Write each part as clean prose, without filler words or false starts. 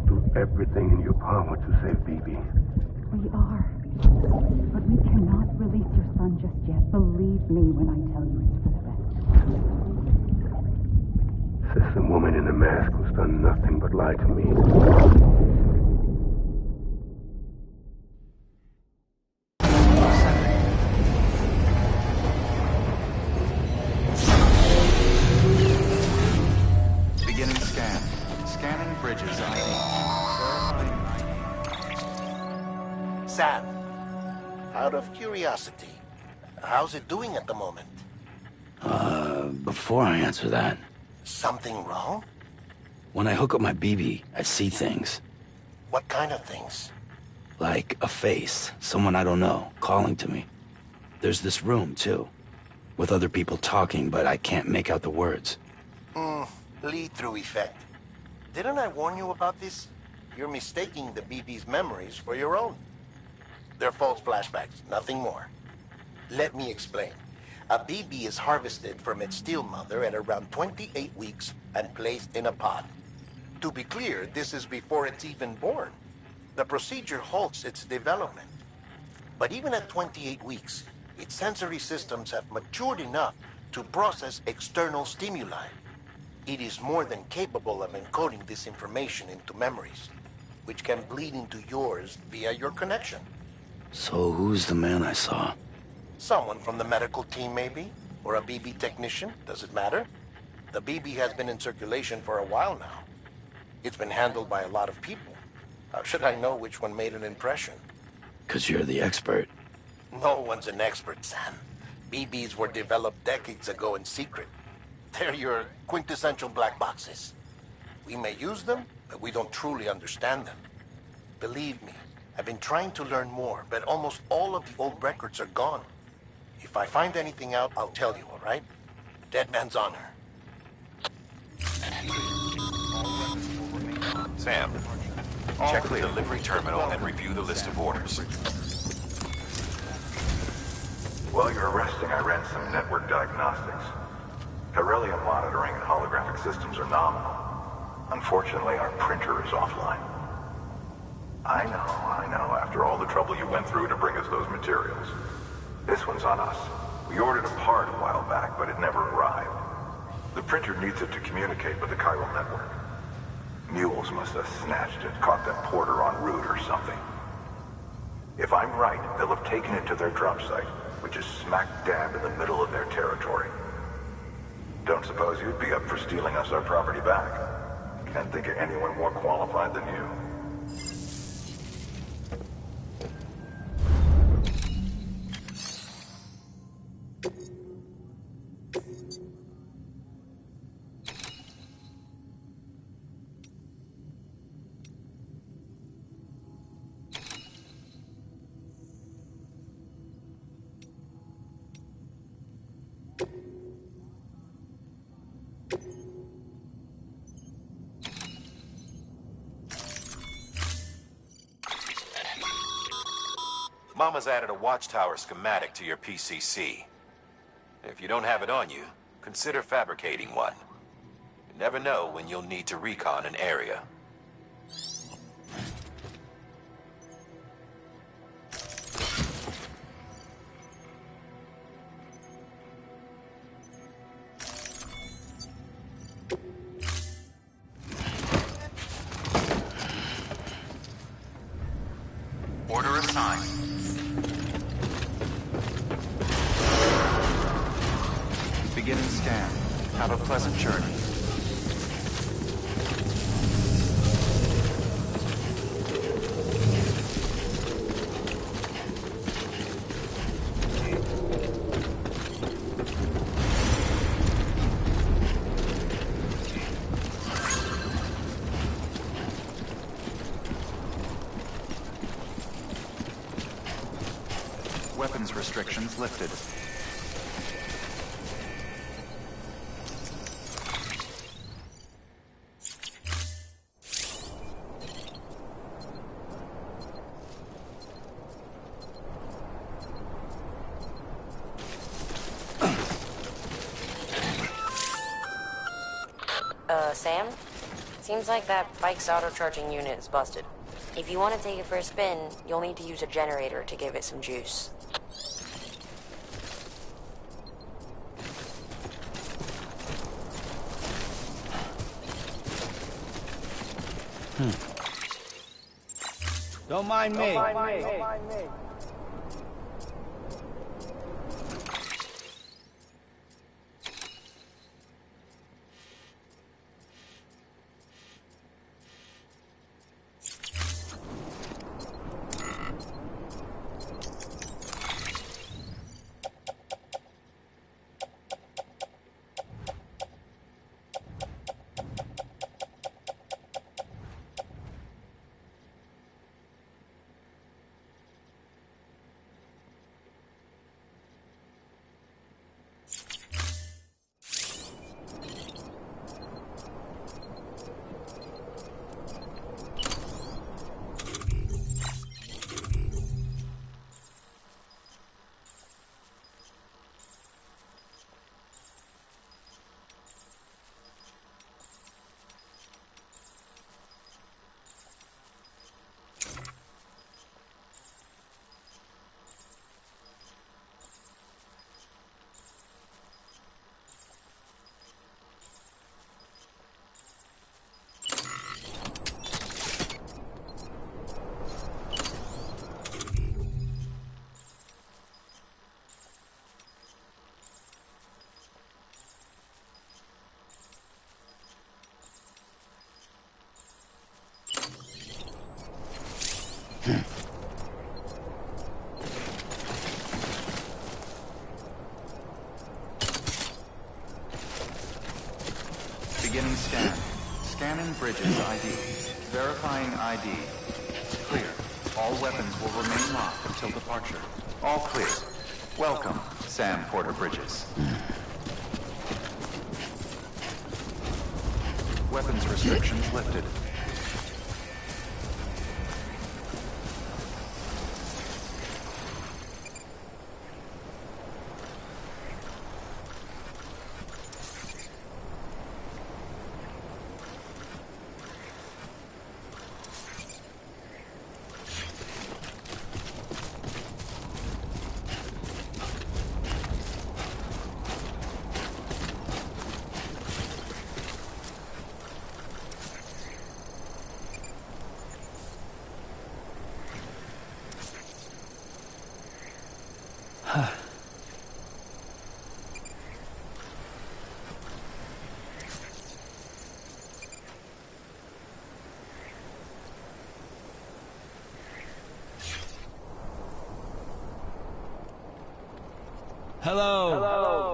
Do everything in your power to save Bibi. We are. But we cannot release your son just yet. Believe me when I tell you it's for the best. Says the woman in the mask who's done nothing but lie to me. Beginning scan. Scanning bridges ID. Sam, out of curiosity, how's it doing at the moment? Before I answer that, Something wrong? when I hook up my BB, I see things. What kind of things? Like a face, someone I don't know, calling to me. There's this room, too, with other people talking, but I can't make out the words. Lead-through effect. Didn't I warn you about this? You're mistaking the BB's memories for your own. They're false flashbacks, nothing more. Let me explain. A BB is harvested from its steel mother at around 28 weeks and placed in a pod. To be clear, this is before it's even born. The procedure halts its development. But even at 28 weeks, its sensory systems have matured enough to process external stimuli. It is more than capable of encoding this information into memories, which can bleed into yours via your connection. So who's the man I saw? Someone from the medical team, maybe? Or a BB technician? Does it matter? The BB has been in circulation for a while now. It's been handled by a lot of people. How should I know which one made an impression? 'Cause you're the expert. No one's an expert, Sam. BBs were developed decades ago in secret. They're your quintessential black boxes. We may use them, but we don't truly understand them. Believe me, I've been trying to learn more, but almost all of the old records are gone. If I find anything out, I'll tell you, all right? Dead man's honor. Sam, check the delivery terminal and review the list of orders. While you're resting, I ran some network diagnostics. Beryllium monitoring and holographic systems are nominal. Unfortunately, our printer is offline. I know, after all the trouble you went through to bring us those materials. This one's on us. We ordered a part a while back, but it never arrived. The printer needs it to communicate with the chiral network. Mules must have snatched it, caught that porter en route or something. If I'm right, they'll have taken it to their drop site, which is smack dab in the middle of their territory. Don't suppose you'd be up for stealing us our property back? Can't think of anyone more qualified than you. Mama's added a watchtower schematic to your PCC. If you don't have it on you, consider fabricating one. You never know when you'll need to recon an area. Order assigned. Beginning scan. Have a pleasant journey. Weapons restrictions lifted. Sam? Seems like that bike's auto-charging unit is busted. If you want to take it for a spin, you'll need to use a generator to give it some juice. Don't mind me. Beginning scan. Scanning Bridges ID. Verifying ID. Clear. All weapons will remain locked until departure. All clear. Welcome, Sam Porter Bridges. Weapons restrictions lifted. Hello.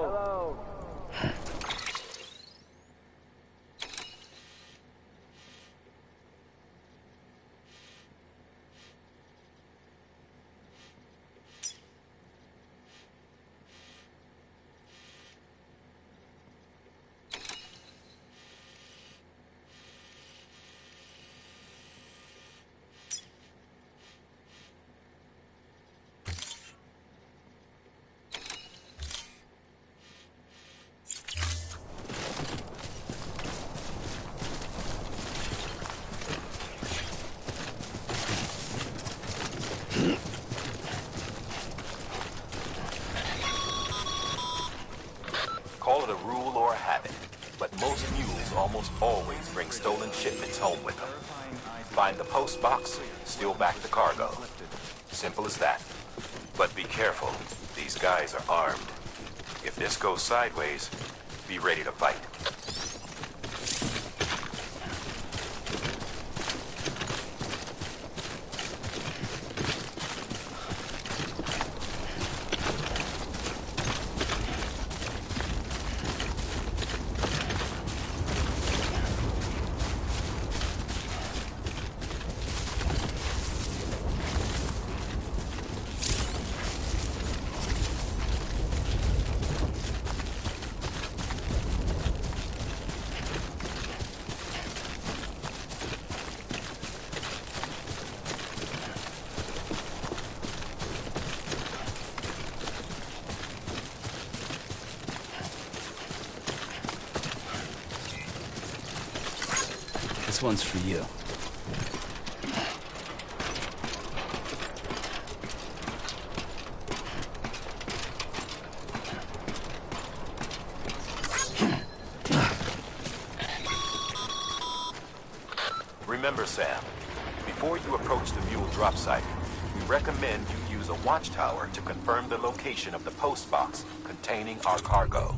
Call it a rule or a habit, but most mules almost always bring stolen shipments home with them. Find the post box, steal back the cargo. Simple as that. But be careful, these guys are armed. If this goes sideways, be ready to fight. This one's for you. Remember, Sam, before you approach the mule drop site, we recommend you use a watchtower to confirm the location of the post box containing our cargo.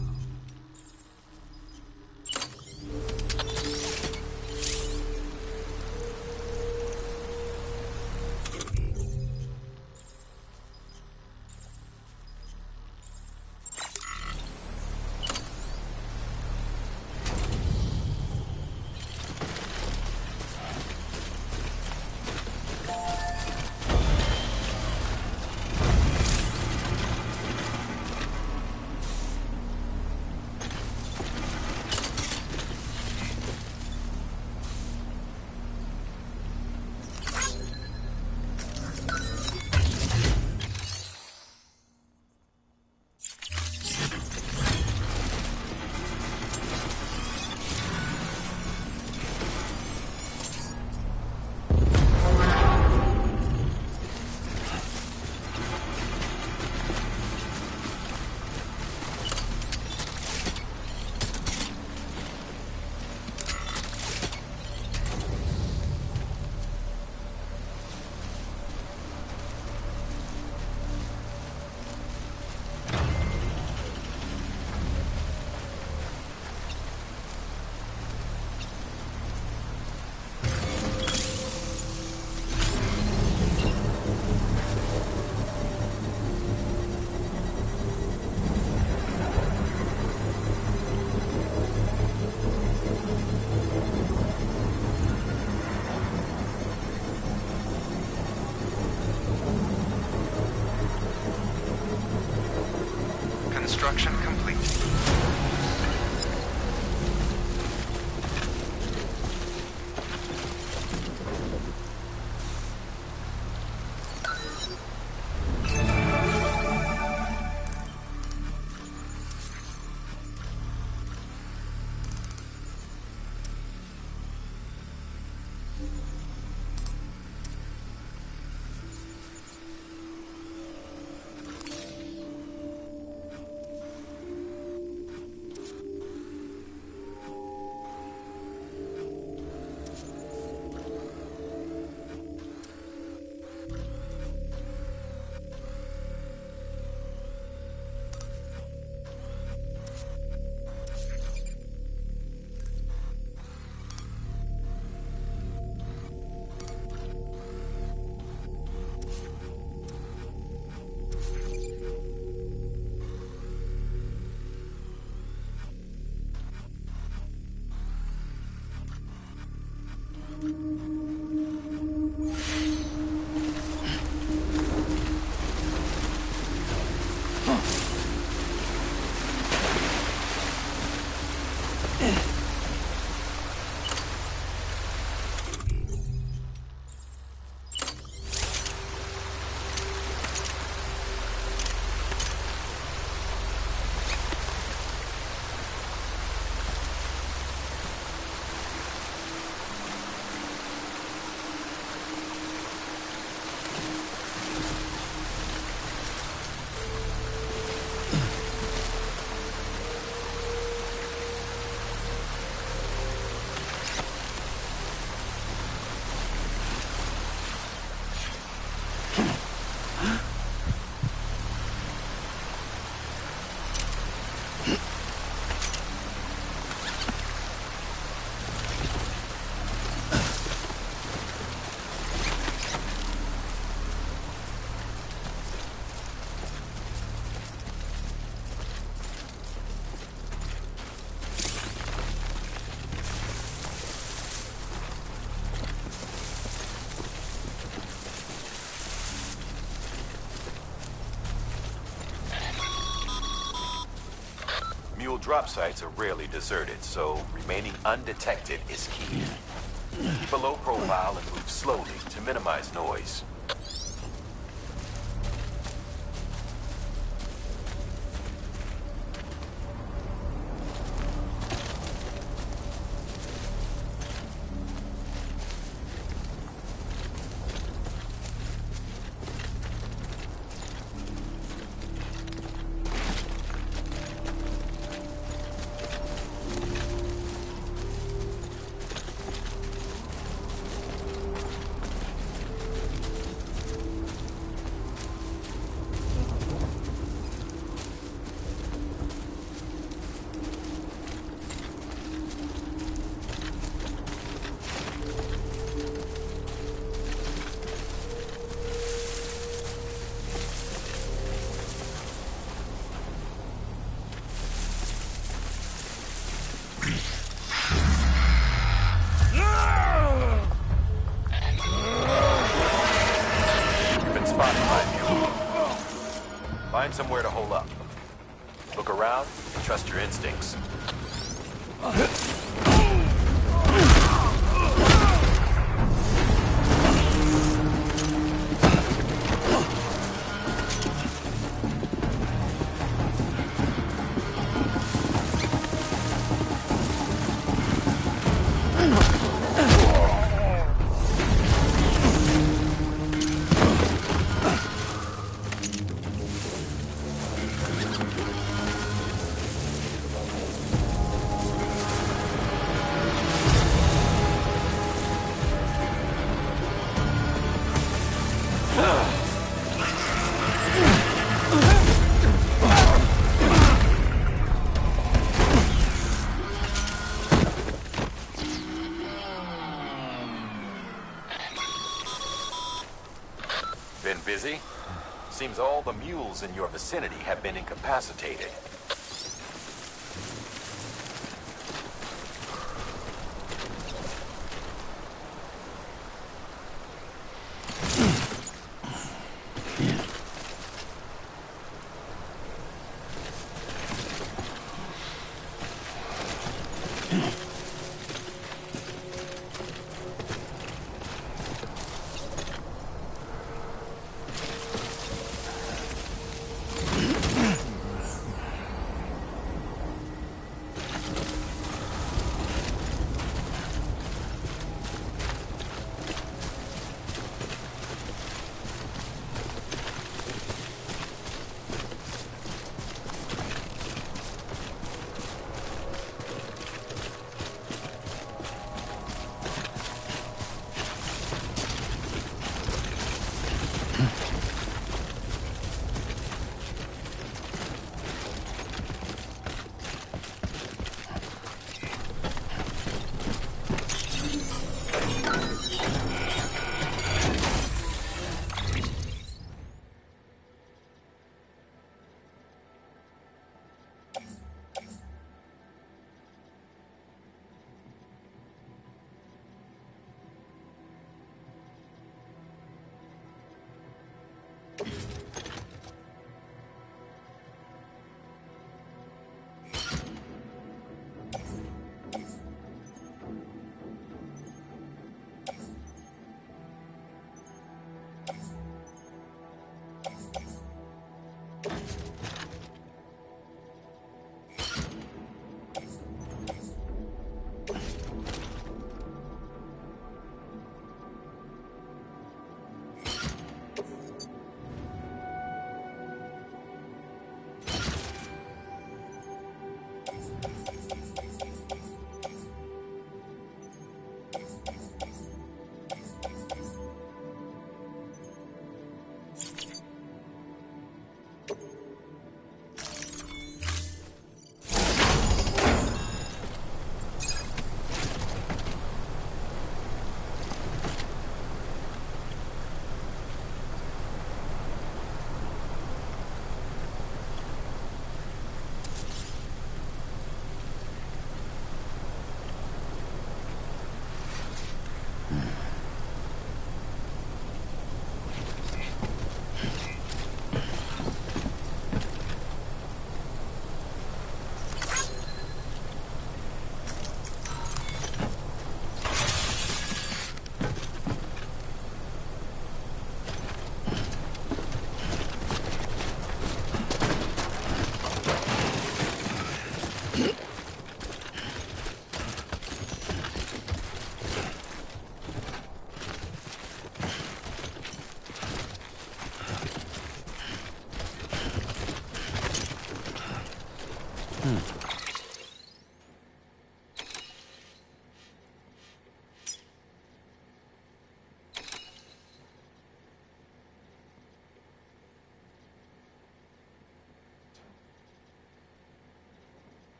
Construction complete. Mule drop sites are rarely deserted, so remaining undetected is key. Keep a low profile and move slowly to minimize noise. Find somewhere to hole up. Look around and trust your instincts. Been busy? Seems all the mules in your vicinity have been incapacitated.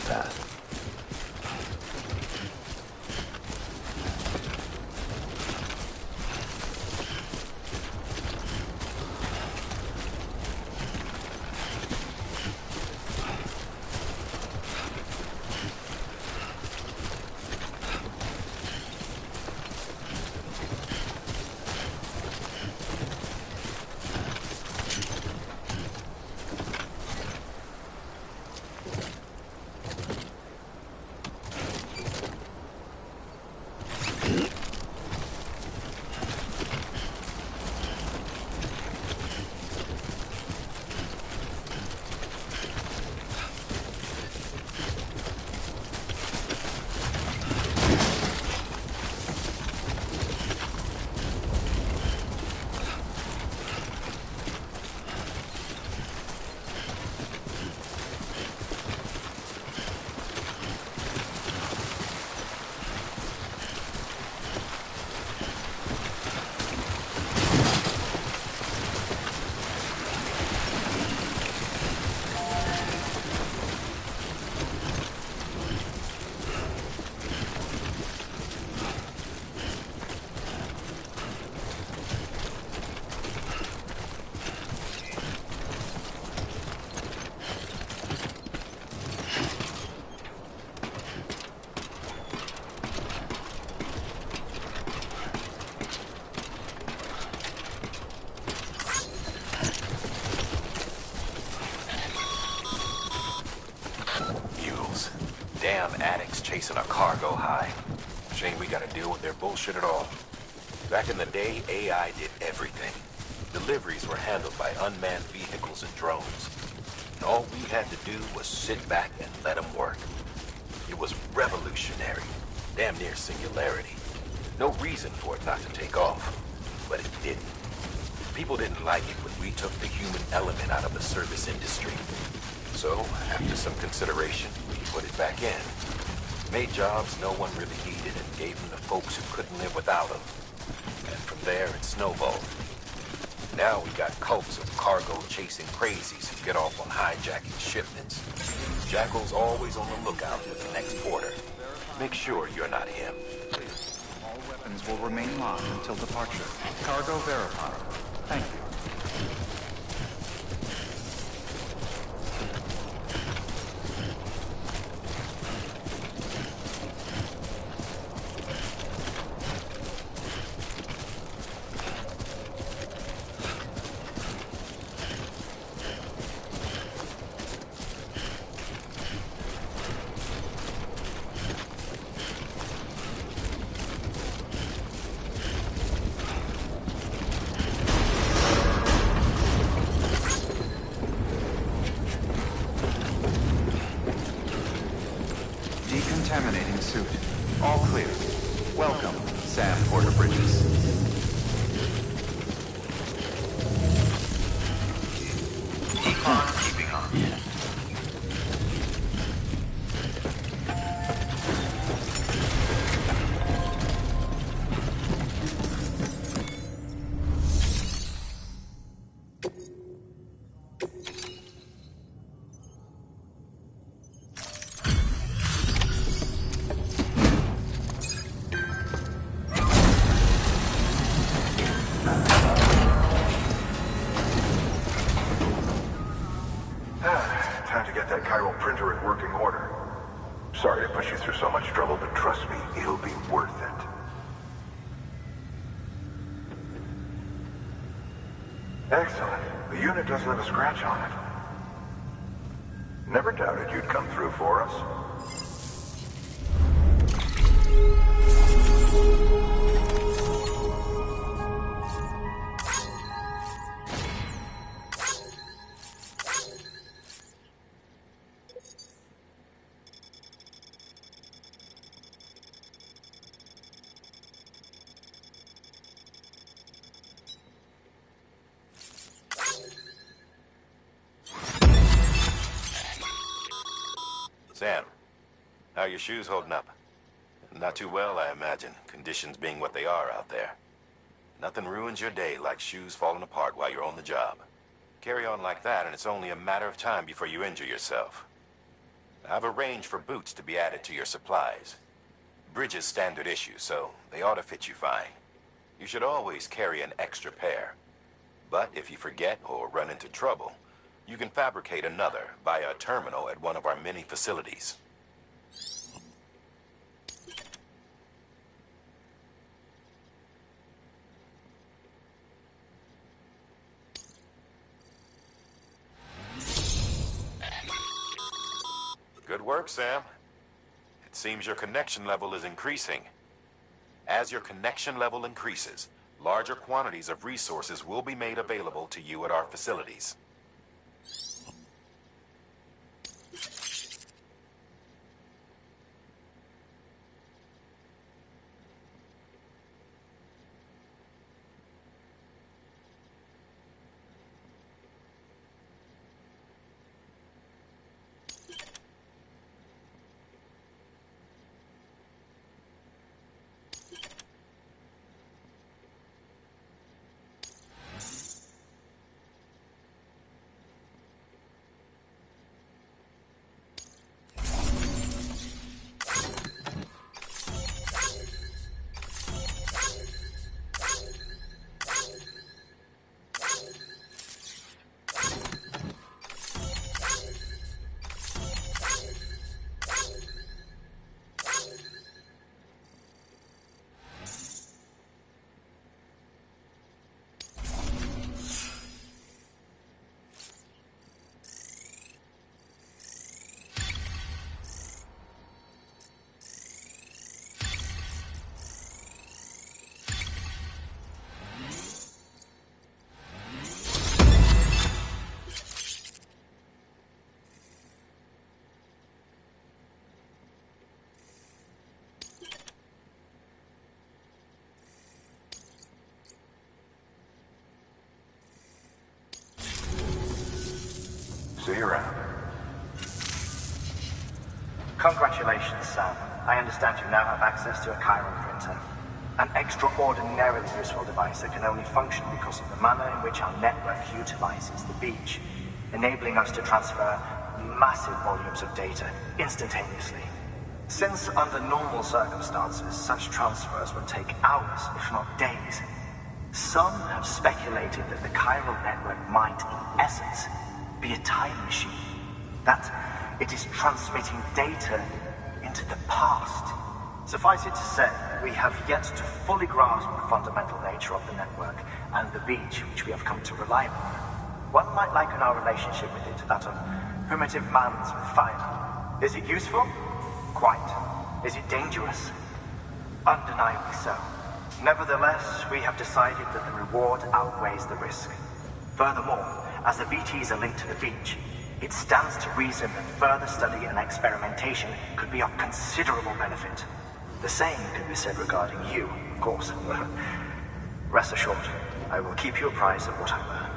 path. Damn addicts chasing a cargo high. Shame we gotta deal with their bullshit at all. Back in the day, AI did everything. Deliveries were handled by unmanned vehicles and drones. And all we had to do was sit back and let them work. It was revolutionary. Damn near singularity. No reason for it not to take off. But it didn't. People didn't like it when we took the human element out of the service industry. So, after some consideration, we put it back in. Made jobs no one really needed and gave them to folks who couldn't live without them. And from there, it snowballed. Now we got cults of cargo-chasing crazies who get off on hijacking shipments. Jackal's always on the lookout for the next order. Make sure you're not him. All weapons will remain locked until departure. Cargo verified. Thank you. Decontaminating suit. All clear. Welcome, Sam Porter Bridges. Keep on keeping on. Yeah. Time to get that chiral printer in working order. Sorry to put you through so much trouble, but trust me, it'll be worth it. Excellent. The unit doesn't have a scratch on it. Never doubted you'd come through for us. Sam, how are your shoes holding up? Not too well, I imagine, conditions being what they are out there. Nothing ruins your day like shoes falling apart while you're on the job. Carry on like that, and it's only a matter of time before you injure yourself. I've arranged for boots to be added to your supplies. Bridges standard issue, so they ought to fit you fine. You should always carry an extra pair. But if you forget or run into trouble, you can fabricate another via a terminal at one of our many facilities. Good work, Sam. It seems your connection level is increasing. As your connection level increases, larger quantities of resources will be made available to you at our facilities. See you around. Congratulations, Sam. I understand you now have access to a chiral printer. An extraordinarily useful device that can only function because of the manner in which our network utilizes the beach, enabling us to transfer massive volumes of data instantaneously. Since under normal circumstances, such transfers would take hours, if not days, some have speculated that the chiral network might, in essence, be a time machine. That it is transmitting data into the past. Suffice it to say, we have yet to fully grasp the fundamental nature of the network and the beach which we have come to rely on. One might liken our relationship with it to that of primitive mans with fire. Is it useful? Quite. Is it dangerous? Undeniably so. Nevertheless, we have decided that the reward outweighs the risk. Furthermore, as the BTs are linked to the beach, it stands to reason that further study and experimentation could be of considerable benefit. The same could be said regarding you, of course. Rest assured, I will keep you apprised of what I learn.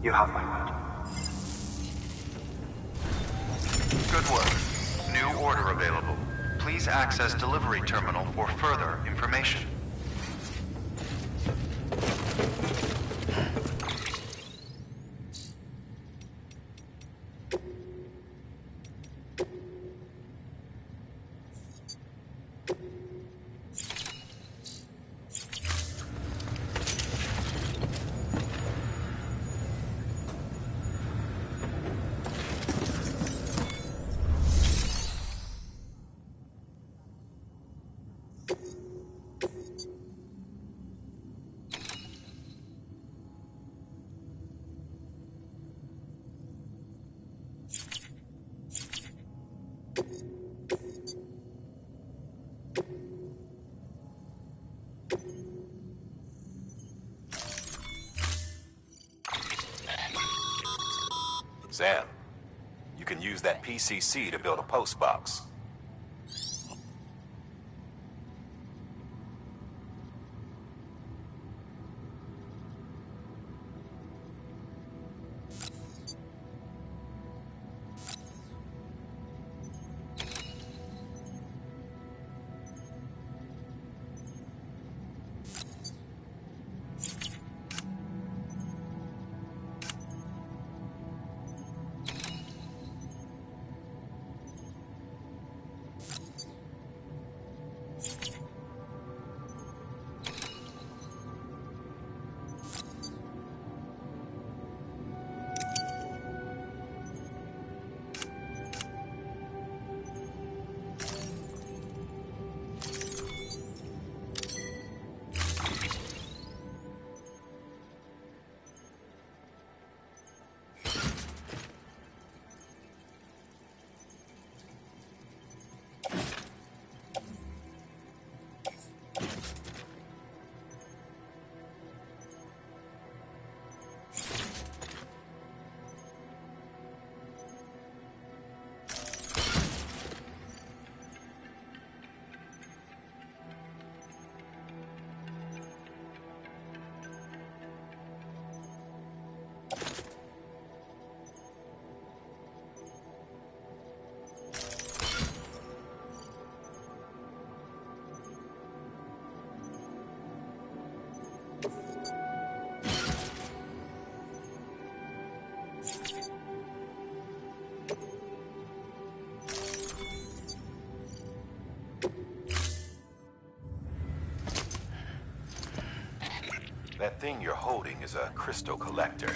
You have my word. Good work. New order available. Please access delivery terminal for further information. Sam, you can use that PCC to build a post box. That thing you're holding is a crystal collector.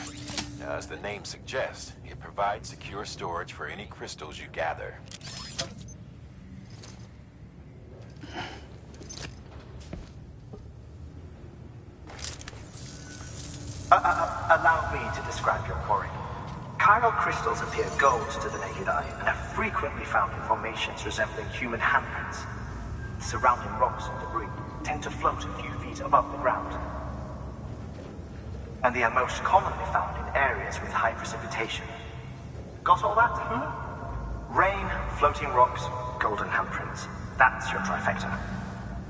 Now, as the name suggests, it provides secure storage for any crystals you gather. Allow me to describe your quarry. Chiral crystals appear gold to the naked eye and are frequently found in formations resembling human handprints. Surrounding rocks and debris tend to float a few feet above the ground. And they are most commonly found in areas with high precipitation. Got all that? Rain, floating rocks, golden handprints. That's your trifecta.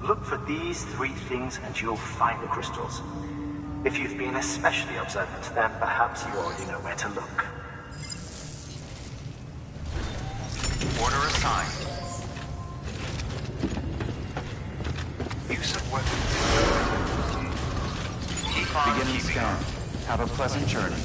Look for these three things and you'll find the crystals. If you've been especially observant, then perhaps you already know where to look. Order assigned. Use of weapons. Keep on beginning scan. Have a pleasant journey.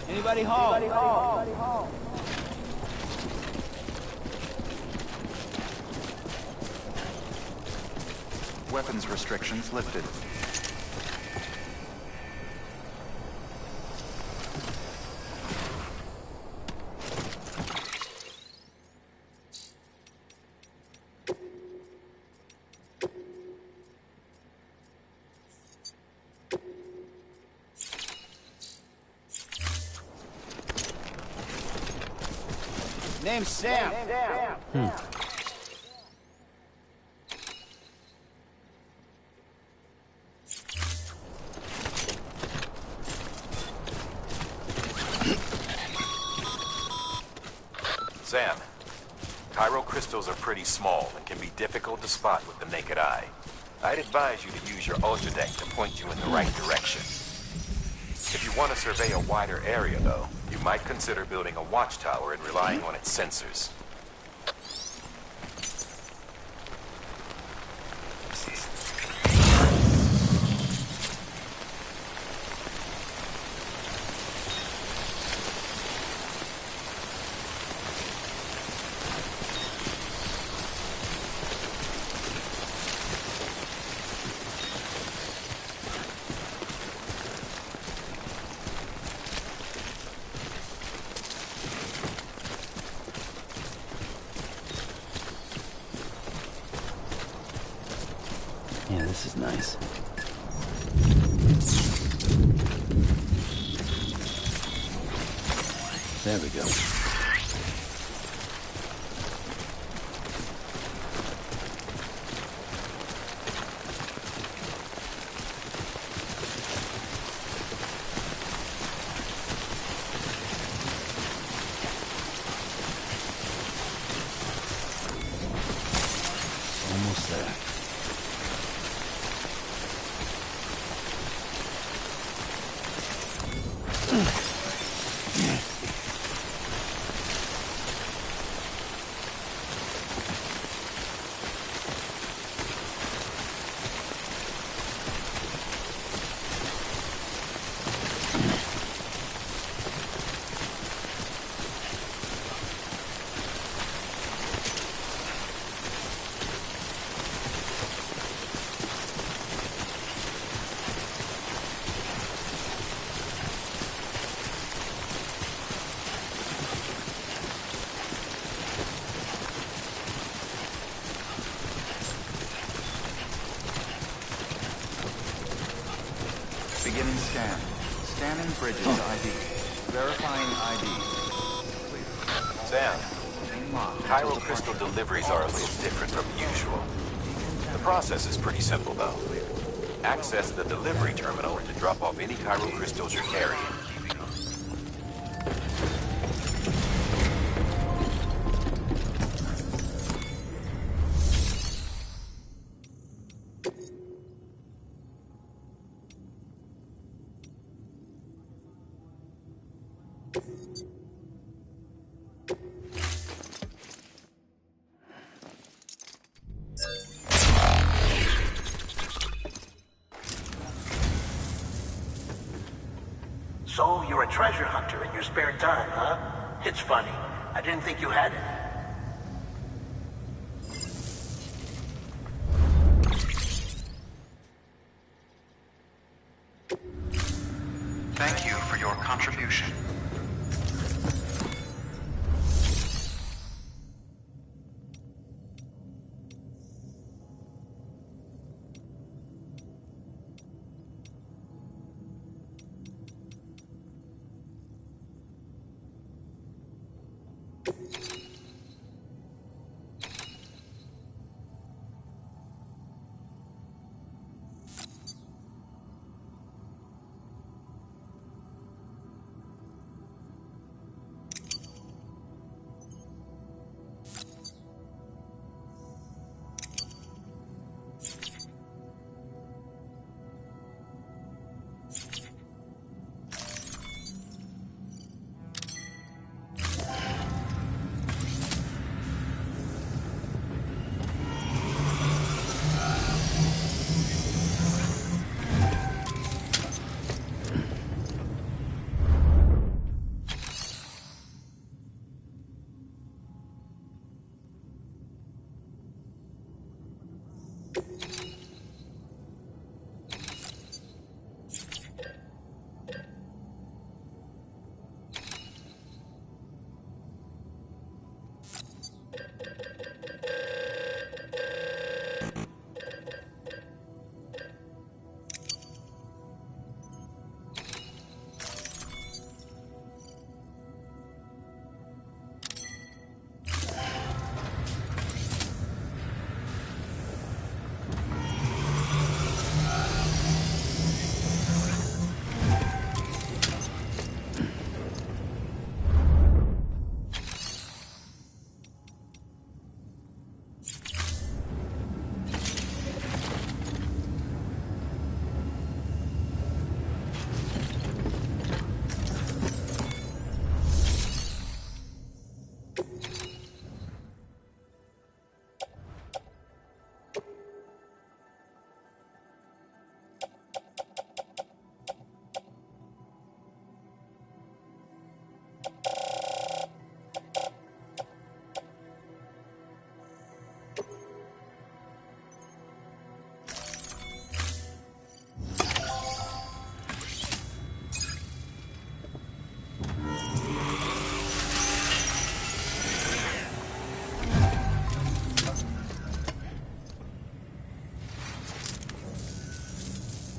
Anybody home? Anybody home? Weapons restrictions lifted. Name's Sam. Sam, chiral crystals are pretty small and can be difficult to spot with the naked eye. I'd advise you to use your ultra deck to point you in the right direction. If you want to survey a wider area, though, you might consider building a watchtower and relying on its sensors. Yeah, this is nice. There we go. Almost there. Beginning scan. Scanning bridges ID. Verifying ID. Clear. Sam, Locked. chiral crystal deliveries are a little different from usual. The process is pretty simple, though. Access the delivery terminal to drop off any chiral crystals you're carrying. So you're a treasure hunter in your spare time, huh? It's funny. I didn't think you had it. Thank you for your contribution.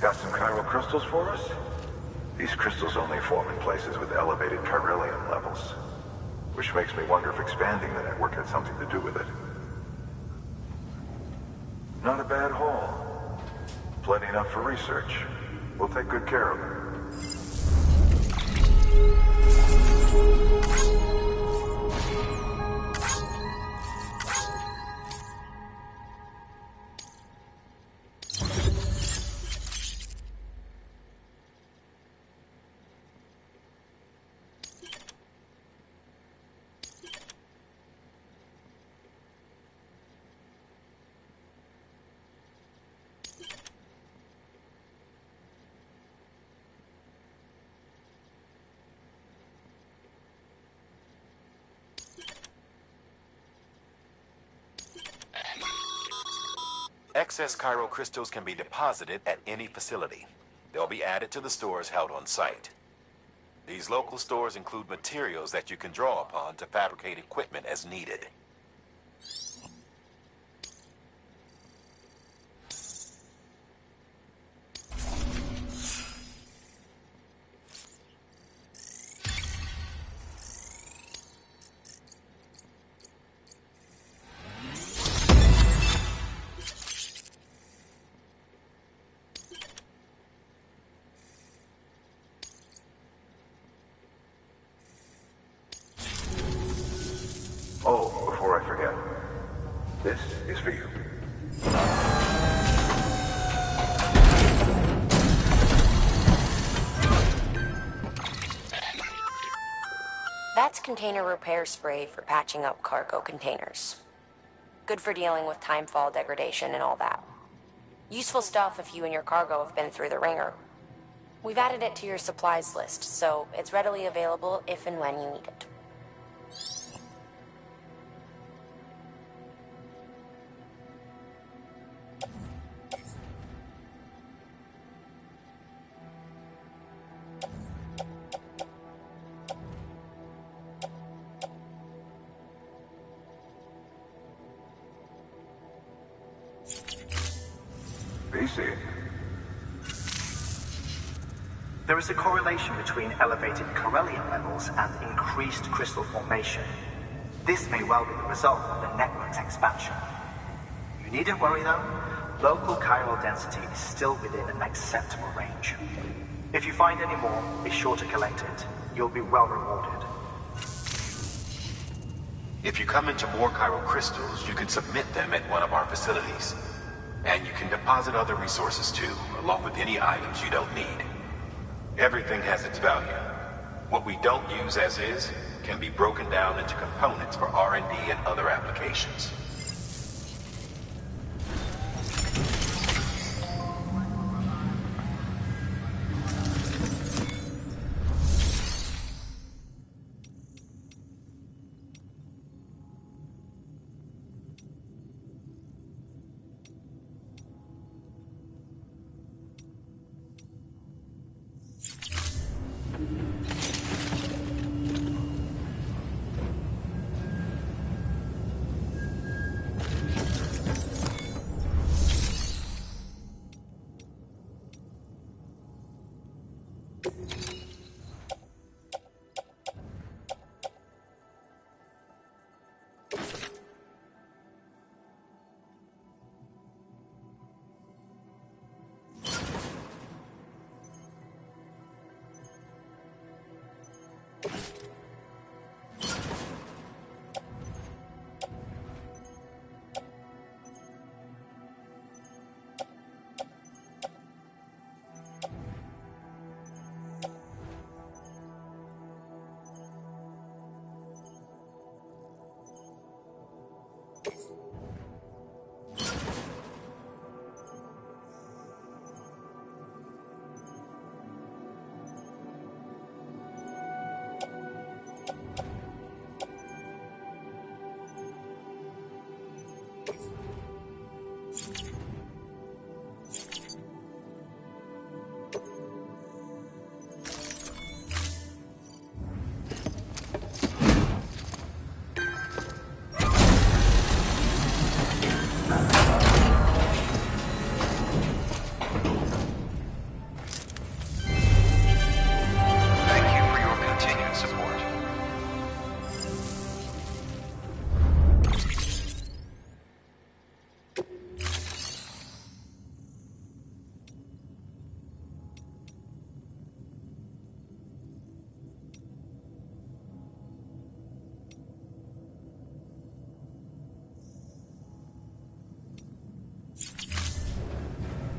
Got some chiral crystals for us? These crystals only form in places with elevated chiralium levels, which makes me wonder if expanding the network had something to do with it. Not a bad haul. Plenty enough for research. We'll take good care of it. Excess chiral crystals can be deposited at any facility. They'll be added to the stores held on site. These local stores include materials that you can draw upon to fabricate equipment as needed. Oh, before I forget, this is for you. That's container repair spray for patching up cargo containers. Good for dealing with timefall degradation and all that. Useful stuff if you and your cargo have been through the ringer. We've added it to your supplies list, so it's readily available if and when you need it. BC. There is a correlation between elevated Corellium levels and increased crystal formation. This may well be the result of the network's expansion. You needn't worry though. Local chiral density is still within an acceptable range. If you find any more, be sure to collect it. You'll be well rewarded. If you come into more chiral crystals, you can submit them at one of our facilities. And you can deposit other resources too, along with any items you don't need. Everything has its value. What we don't use as is can be broken down into components for R&D and other applications.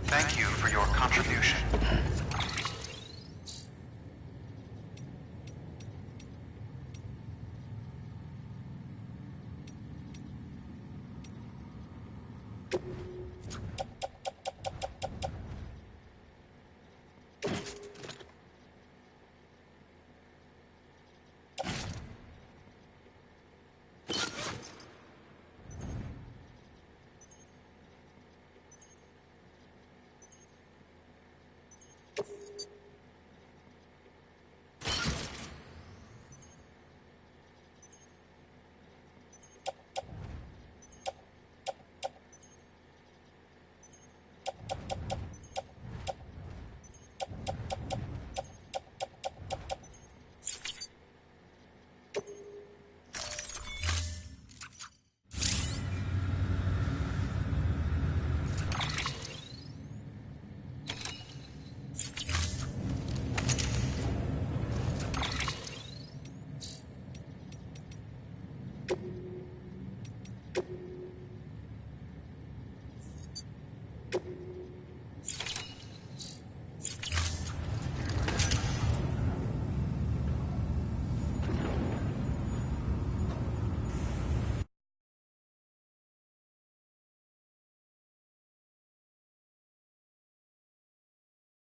Thank you for your contribution.